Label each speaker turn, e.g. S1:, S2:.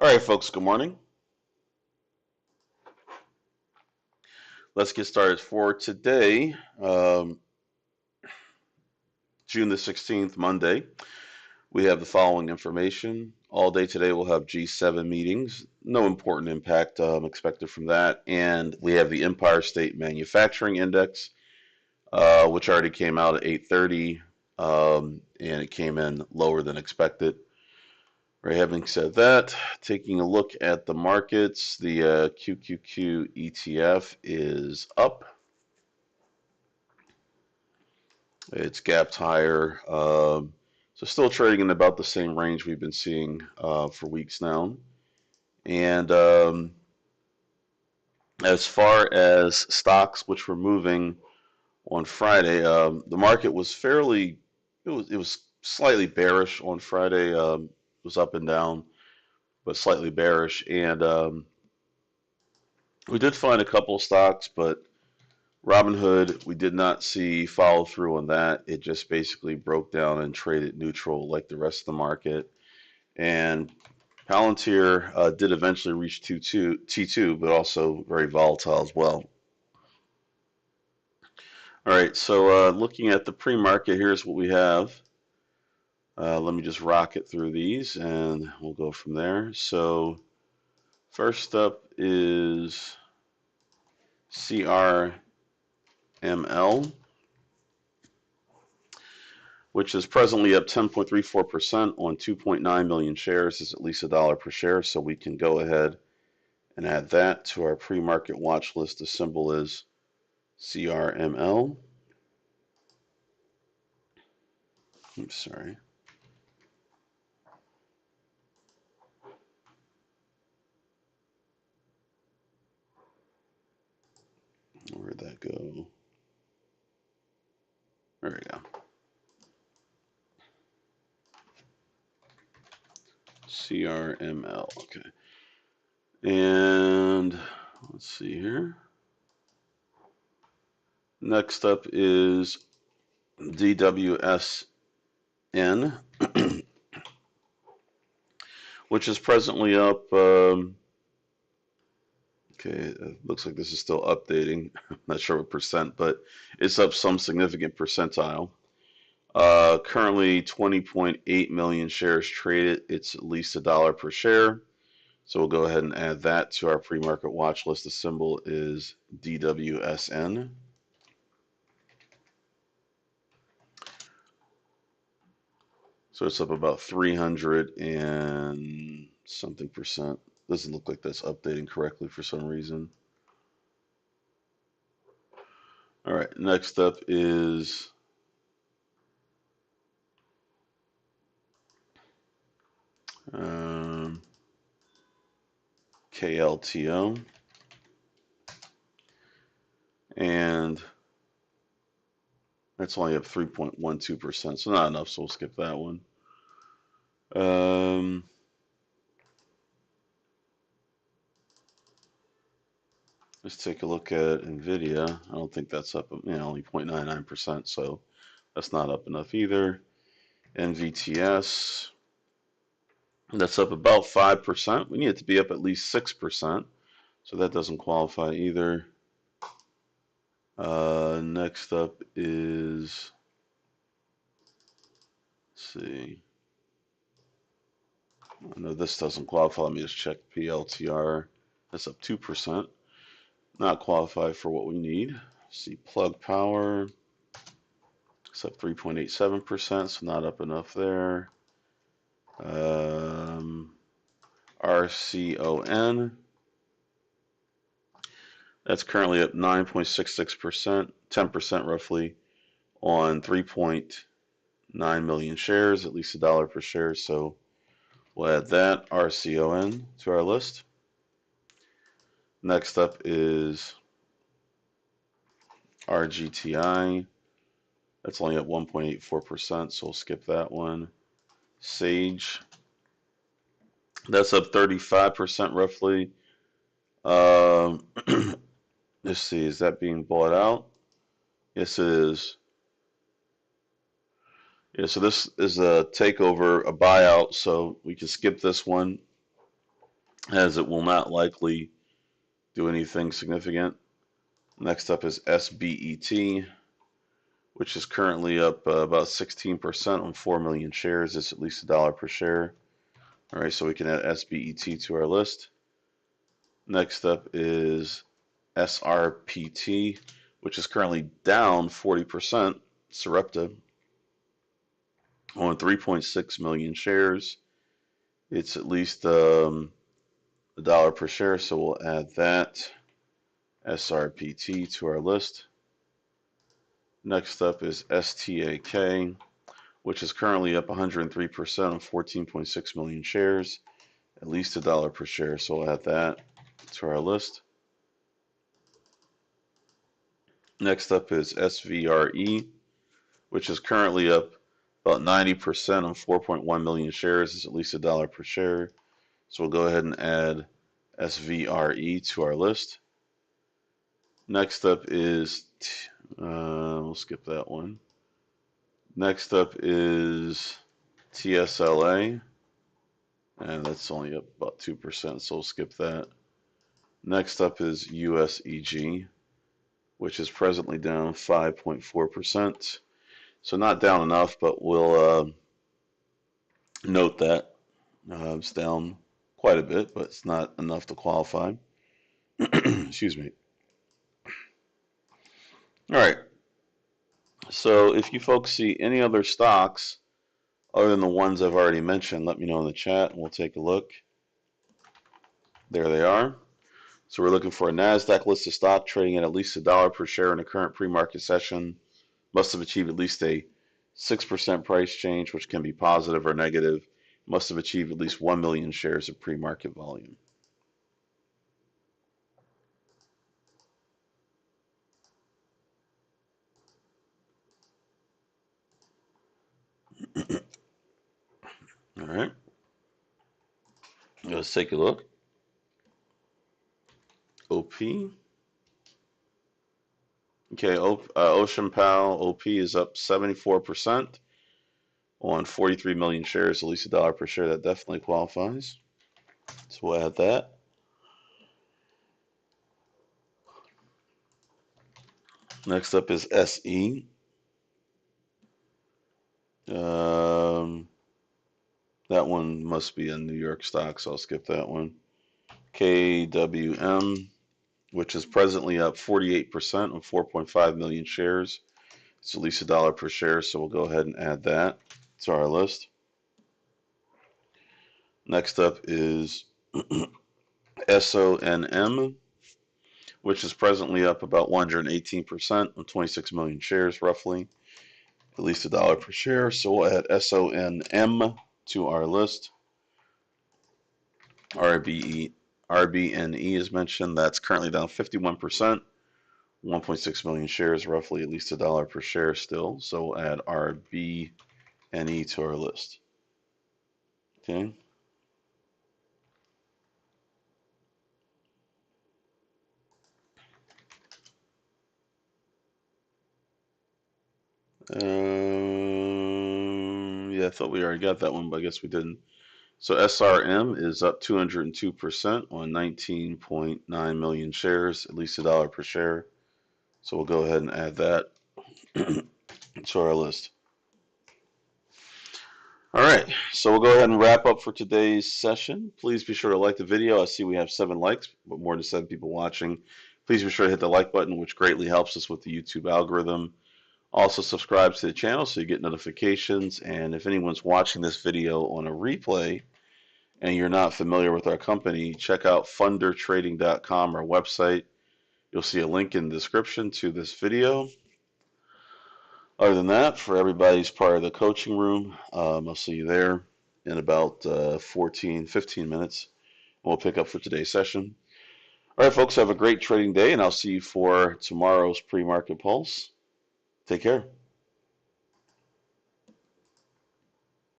S1: All right, folks, good morning. Let's get started for today, June the 16th, Monday. We have the following information. All day today we'll have G7 meetings. No important impact expected from that. And we have the Empire State Manufacturing Index, which already came out at 8:30, and it came in lower than expected. Right, having said that, taking a look at the markets, the QQQ ETF is up. It's gapped higher. So still trading in about the same range we've been seeing for weeks now. And as far as stocks which were moving on Friday, the market was it was slightly bearish on Friday. It was up and down, but slightly bearish. And we did find a couple of stocks, but Robinhood, we did not see follow through on that. It just basically broke down and traded neutral like the rest of the market. And Palantir did eventually reach T2, but also very volatile as well. All right, so looking at the pre-market, here's what we have. Let me just rocket through these and we'll go from there. So first up is CRML, which is presently up 10.34% on 2.9 million shares. Is at least $1 per share, so we can go ahead and add that to our pre-market watch list. The symbol is CRML. I'm sorry. Where'd that go? There we go. CRML. Okay. And let's see here. Next up is DWSN, which is presently up. Okay, it looks like this is still updating. I'm not sure what percent, but it's up some significant percentile. Currently 20.8 million shares traded. It's at least $1 per share. So we'll go ahead and add that to our pre-market watch list. The symbol is DWSN. So it's up about 300 and something percent. Doesn't look like that's updating correctly for some reason. All right, next up is KLTO. And that's only up 3.12%, so not enough, so we'll skip that one. Let's take a look at NVIDIA. I don't think that's up, only 0.99%, so that's not up enough either. NVTS, that's up about 5%. We need it to be up at least 6%, so that doesn't qualify either. Next up is, let's see. No, this doesn't qualify. Let me just check PLTR. That's up 2%. Not qualified for what we need. See Plug Power. It's up 3.87%, so not up enough there. RCON. That's currently up 9.66%, 10% roughly, on 3.9 million shares, at least $1 per share. So we'll add that RCON to our list. Next up is RGTI. That's only up 1.84%, so we'll skip that one. Sage. That's up 35% roughly. Let's see, is that being bought out? Yes, it is. Yeah, so this is a takeover, a buyout, so we can skip this one. as it will not likely do anything significant. Next up is SBET, which is currently up about 16% on 4 million shares. It's at least $1 per share. All right, so we can add SBET to our list. Next up is SRPT, which is currently down 40%. Sarepta on 3.6 million shares. It's at least $1 per share, so we'll add that SRPT to our list. Next up is STAK, which is currently up 103% on 14.6 million shares, at least $1 per share, so we'll add that to our list. Next up is SVRE, which is currently up about 90% on 4.1 million shares. It's at least $1 per share. So we'll go ahead and add SVRE to our list. Next up is, we'll skip that one. Next up is TSLA, and that's only up about 2%, so we'll skip that. Next up is USEG, which is presently down 5.4%. So not down enough, but we'll note that it's down quite a bit, but it's not enough to qualify. Excuse me. All right. So if you folks see any other stocks other than the ones I've already mentioned, let me know in the chat and we'll take a look. There they are. So we're looking for a NASDAQ listed stock trading at least $1 per share in the current pre-market session. Must have achieved at least a 6% price change, which can be positive or negative. Must have achieved at least 1 million shares of pre-market volume. All right. Let's take a look. OP. Okay, Ocean Pal OP is up 74% on 43 million shares, at least $1 per share. That definitely qualifies. So we'll add that. Next up is SE. That one must be a New York stock, so I'll skip that one. KWM, which is presently up 48% on 4.5 million shares. It's at least $1 per share, so we'll go ahead and add that to our list. Next up is SONM, which is presently up about 118% on 26 million shares, roughly. At least $1 per share, so we'll add SONM to our list. RBNE is mentioned. That's currently down 51%. 1.6 million shares, roughly at least $1 per share still. So we'll add RBNE to our list. Okay. Yeah, I thought we already got that one, but I guess we didn't. So SRM is up 202% on 19.9 million shares, at least $1 per share. So we'll go ahead and add that to our list. All right, so we'll go ahead and wrap up for today's session. Please be sure to like the video. I see we have 7 likes, but more than 7 people watching. Please be sure to hit the like button, which greatly helps us with the YouTube algorithm. Also subscribe to the channel so you get notifications. And if anyone's watching this video on a replay and you're not familiar with our company, check out fundertrading.com, our website. You'll see a link in the description to this video. Other than that, for everybody who's part of the coaching room, I'll see you there in about 15 minutes. We'll pick up for today's session. All right, folks, have a great trading day, and I'll see you for tomorrow's pre-market pulse. Take care.